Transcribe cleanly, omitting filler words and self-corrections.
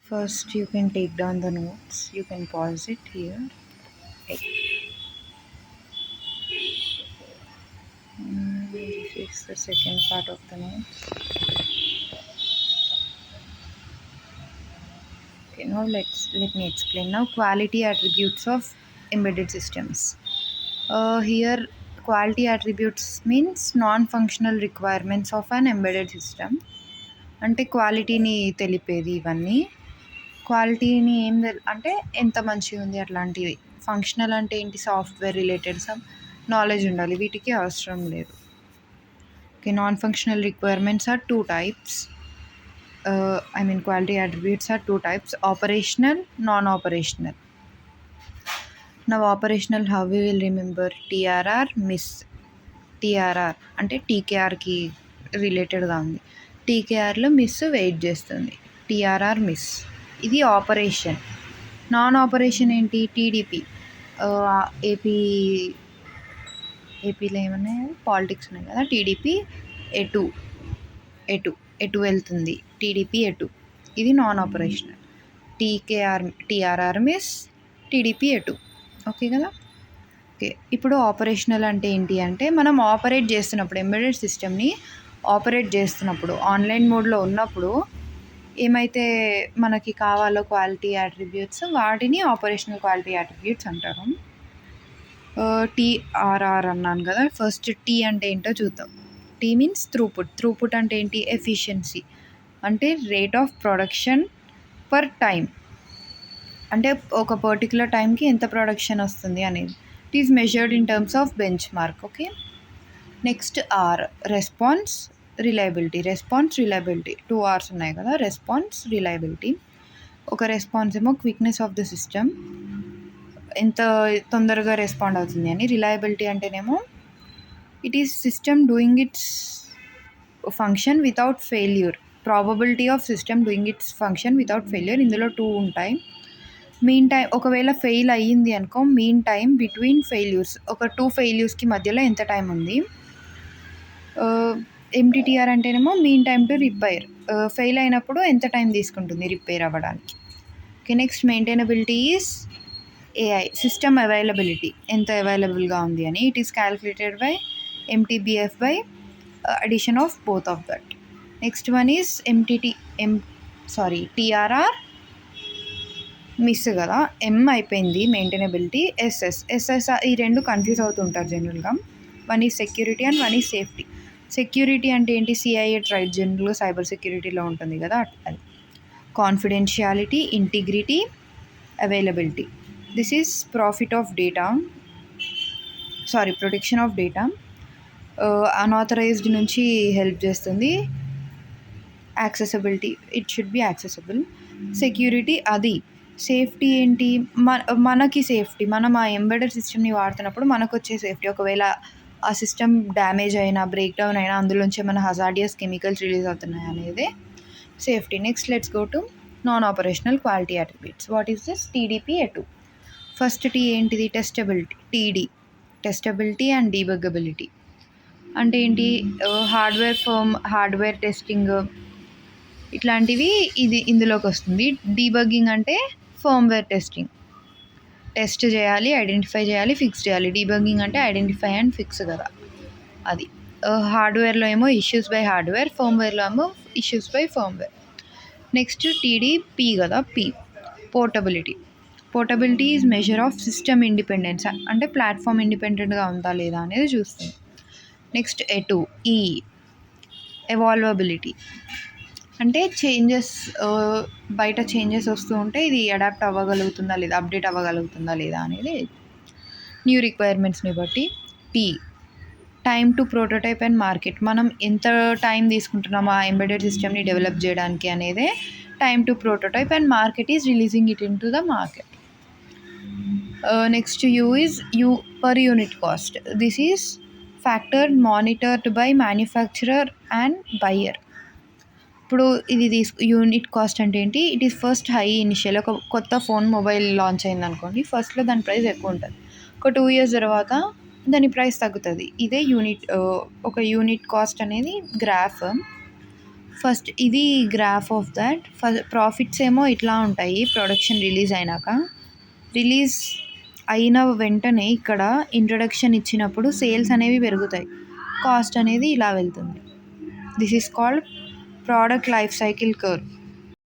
First, you can take down the notes. You can pause it here. This is the second part of the notes. Okay, now let me explain. Now, quality attributes of embedded systems. Here, quality attributes means non-functional requirements of an embedded system. అంటే క్వాలిటీని తెలిపేది ఇవన్నీ. క్వాలిటీని అంటే ఎంత మంచిగా ఉంది అట్లాంటివి. Functional అంటే ఏంటి, సాఫ్ట్వేర్ రిలేటెడ్ సమ్ నాలెడ్జ్ ఉండాలి, వీటికి అవసరం లేదు. Okay, non functional requirements are two types. quality attributes are two types: operational, non-operational. Now operational, how we will remember? TRR, miss. TRR అంటే టీకేఆర్కి రిలేటెడ్గా ఉంది. టీకేఆర్లో మిస్ వెయిట్ చేస్తుంది, టీఆర్ఆర్ మిస్. ఇది operation. Non operation ఏంటి? టీడీపీ. ఏపీలో ఏమన్నా politics ఉన్నాయి కదా, టీడీపీ ఎటు వెళ్తుంది, టీడీపీ ఎటు. ఇది non operational. TRR miss, TDP ఎటు. ఓకే కదా. ఓకే, ఇప్పుడు ఆపరేషనల్ అంటే ఏంటి అంటే, మనం ఆపరేట్ చేస్తున్నప్పుడు, ఎంబెడెడ్ సిస్టమ్ని ఆపరేట్ చేస్తున్నప్పుడు, ఆన్లైన్ మోడ్లో ఉన్నప్పుడు ఏమైతే మనకి కావాలో క్వాలిటీ యాట్రిబ్యూట్స్, వాటిని ఆపరేషనల్ క్వాలిటీ యాట్రిబ్యూట్స్ అంటారు. టీఆర్ఆర్ అన్నాను కదా. ఫస్ట్ టీ అంటే ఏంటో చూద్దాం. Tea means throughput. త్రూపుట్ అంటే ఏంటి? ఎఫిషియన్సీ, అంటే rate of production per time, అంటే ఒక పర్టికులర్ టైంకి ఎంత ప్రొడక్షన్ వస్తుంది అనేది. It is measured in terms of benchmark. Okay, next R, response reliability. Response reliability 2 R's ఉన్నాయి కదా. రెస్పాన్స్ రిలయబిలిటీ, ఒక రెస్పాన్స్ ఏమో క్విక్నెస్ ఆఫ్ ద సిస్టమ్, ఎంత తొందరగా రెస్పాండ్ అవుతుంది అని. రిలయబిలిటీ అంటేనేమో it is system doing its function without failure. Probability of system doing its function without failure. ఇందులో 2 ఉంటాయి. మీన్ టైం, ఒకవేళ ఫెయిల్ అయ్యింది అనుకో, మీన్ టైం బిట్వీన్ ఫెయిల్యూర్స్, ఒక 2 ఫెయిల్యూర్స్కి మధ్యలో ఎంత టైం ఉంది. ఎంటీటీఆర్ అంటేనేమో mean time to repair, fail అయినప్పుడు ఎంత టైం తీసుకుంటుంది రిపేర్ అవ్వడానికి. Okay, next maintainability is AI, system availability, ఎంత అవైలబుల్గా ఉంది అని. It is calculated by MTBF by addition of both of that. Next one is TRR miss కదా, ఎం అయిపోయింది మెయింటైనబిలిటీ. ఎస్ఎస్ ఈ రెండు కన్ఫ్యూజ్ అవుతుంటారు జనరల్గా. One is security and one is safety. Security అంటే ఏంటి? సిఐఏ ట్రైడ్ జనరల్గా సైబర్ సెక్యూరిటీలో ఉంటుంది కదా, అది. Confidentiality, integrity, availability. This is protection of data. Unauthorised నుంచి హెల్ప్ చేస్తుంది. Accessibility, it should be accessible. Security అది. సేఫ్టీ ఏంటి? మనకి సేఫ్టీ, మనం ఆ ఎంబెడెడ్ సిస్టమ్ని వాడుతున్నప్పుడు మనకు వచ్చే సేఫ్టీ. ఒకవేళ ఆ సిస్టమ్ డ్యామేజ్ అయినా, బ్రేక్ డౌన్ అయినా, అందులోంచి ఏమైనా హజార్డియస్ కెమికల్స్ రిలీజ్ అవుతున్నాయి అనేది safety. Next let's go to non operational quality attributes. What is this? TDP ఎటు. ఫస్ట్ టీ ఏంటిది? టెస్టబిలిటీ. టీడీ, టెస్టబిలిటీ అండ్ డీబగ్గబిలిటీ అంటే ఏంటి? హార్డ్వేర్ టెస్టింగ్ ఇట్లాంటివి ఇందులోకి వస్తుంది. డీబగ్గింగ్ అంటే ఫర్మ్వేర్ టెస్టింగ్, టెస్ట్ చేయాలి, ఐడెంటిఫై చేయాలి, ఫిక్స్ చేయాలి. డీబగ్గింగ్ అంటే ఐడెంటిఫై అండ్ ఫిక్స్ కదా, అది. హార్డ్వేర్లో ఏమో ఇష్యూస్ బై హార్డ్వేర్, ఫర్మ్వేర్లో ఏమో issues by firmware. Next TDP కదా, P, portability. Portability is measure of system independence, అంటే ప్లాట్ఫామ్ ఇండిపెండెంట్గా ఉందా లేదా అనేది చూస్తుంది. నెక్స్ట్ ఎటు, ఈ, ఎవాల్వబిలిటీ, అంటే చేంజెస్, బయట చేంజెస్ వస్తూ ఉంటే ఇది అడాప్ట్ అవ్వగలుగుతుందా లేదా, అప్డేట్ అవ్వగలుగుతుందా లేదా అనేది న్యూ రిక్వైర్మెంట్స్ని బట్టి. T, time to prototype and market. మనం ఎంత టైం తీసుకుంటున్నాం ఆ ఎంబెడెడ్ సిస్టమ్ని డెవలప్ చేయడానికి అనేదే time to prototype, and market is releasing it in to the market. Next you is per unit cost. This is factor monitored by manufacturer and buyer. ఇప్పుడు ఇది unit cost అంటే ఏంటి? It is first high initial. ఒక కొత్త mobile launch అయింది అనుకోండి, ఫస్ట్లో దాని ప్రైస్ ఎక్కువ ఉంటుంది. ఒక 2 years తర్వాత దాని ప్రైస్ తగ్గుతుంది. ఇదే ఒక యూనిట్ కాస్ట్ అనేది గ్రాఫ్. ఫస్ట్ ఇది గ్రాఫ్ ఆఫ్ దట్. ప్రాఫిట్స్ ఏమో ఇట్లా ఉంటాయి ప్రొడక్షన్ రిలీజ్ అయినాక. రిలీజ్ అయిన వెంటనే ఇక్కడ ఇంట్రడక్షన్ ఇచ్చినప్పుడు సేల్స్ అనేవి పెరుగుతాయి, కాస్ట్ అనేది ఇలా వెళ్తుంది. This is called product life cycle curve.